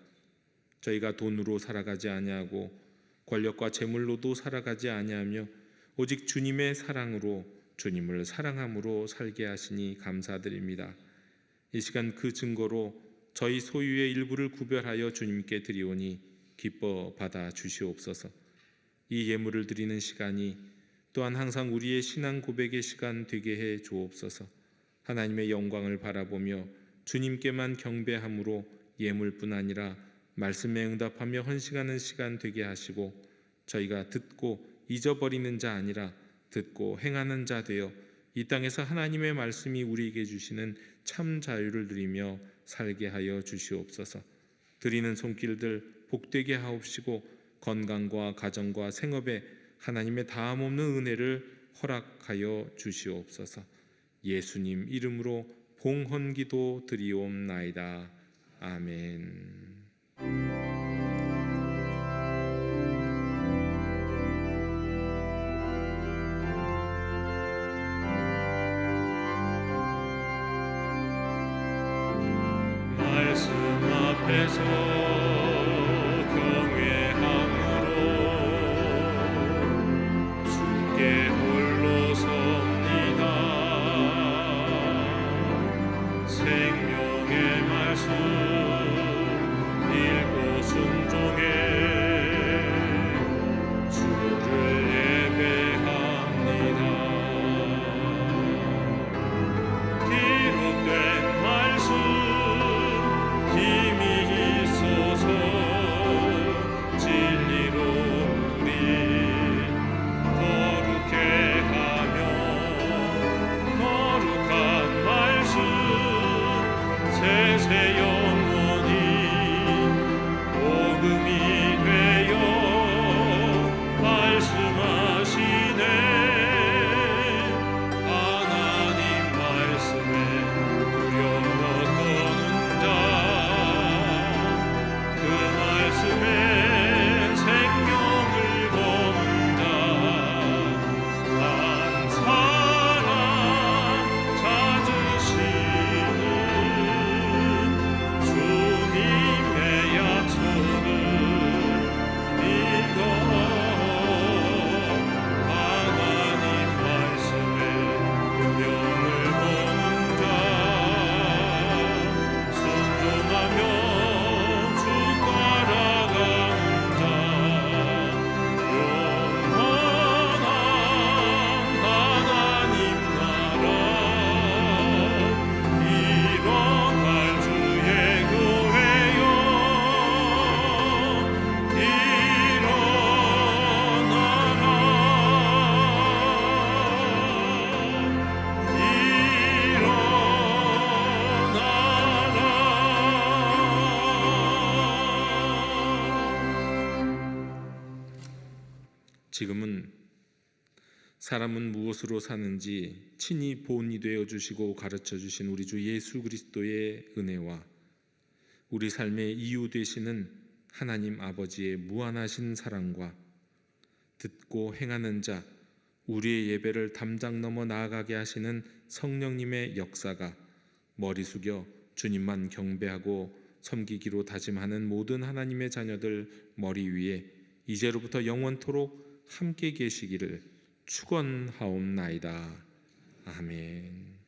저희가 돈으로 살아가지 아니하고 권력과 재물로도 살아가지 아니하며 오직 주님의 사랑으로, 주님을 사랑함으로 살게 하시니 감사드립니다. 이 시간 그 증거로 저희 소유의 일부를 구별하여 주님께 드리오니 기뻐 받아 주시옵소서. 이 예물을 드리는 시간이 또한 항상 우리의 신앙 고백의 시간 되게 해 주옵소서. 하나님의 영광을 바라보며 주님께만 경배함으로 예물뿐 아니라 말씀에 응답하며 헌신하는 시간 되게 하시고 저희가 듣고 잊어버리는 자 아니라 듣고 행하는 자 되어 이 땅에서 하나님의 말씀이 우리에게 주시는 참 자유를 누리며 살게 하여 주시옵소서. 드리는 손길들 복되게 하옵시고 건강과 가정과 생업에 하나님의 다함없는 은혜를 허락하여 주시옵소서. 예수님 이름으로 봉헌기도 드리옵나이다. 아멘. 말씀 앞에서 경외함으로 주께 홀로 섭니다. 생명의 말씀 읽고 순종해 주를 예배합니다. 기록된 말씀 힘이 있어서 진리로 우리 거룩해 하며 거룩한 말씀 세세 영원히 복음이 되어 말씀하시네. 하나님 말씀에 두려워 떠는 자 그 말씀에 생명을 거는 자 한 사람 찾으시는 주님의 약속을 믿어. 하나님 말씀에 운명을 거는 자 순종하며 주 따라가는 자 영원한 하나님 나라 일어날 주의 교회여 지금은 사람은 무엇으로 사는지 친히 본이 되어 주시고 가르쳐 주신 우리 주 예수 그리스도의 은혜와 우리 삶의 이유 되시는 하나님 아버지의 무한하신 사랑과 듣고 행하는 자 우리의 예배를 담장 넘어 나아가게 하시는 성령님의 역사가 머리 숙여 주님만 경배하고 섬기기로 다짐하는 모든 하나님의 자녀들 머리 위에 이제로부터 영원토록 함께 계시기를 축원하옵나이다. 아멘.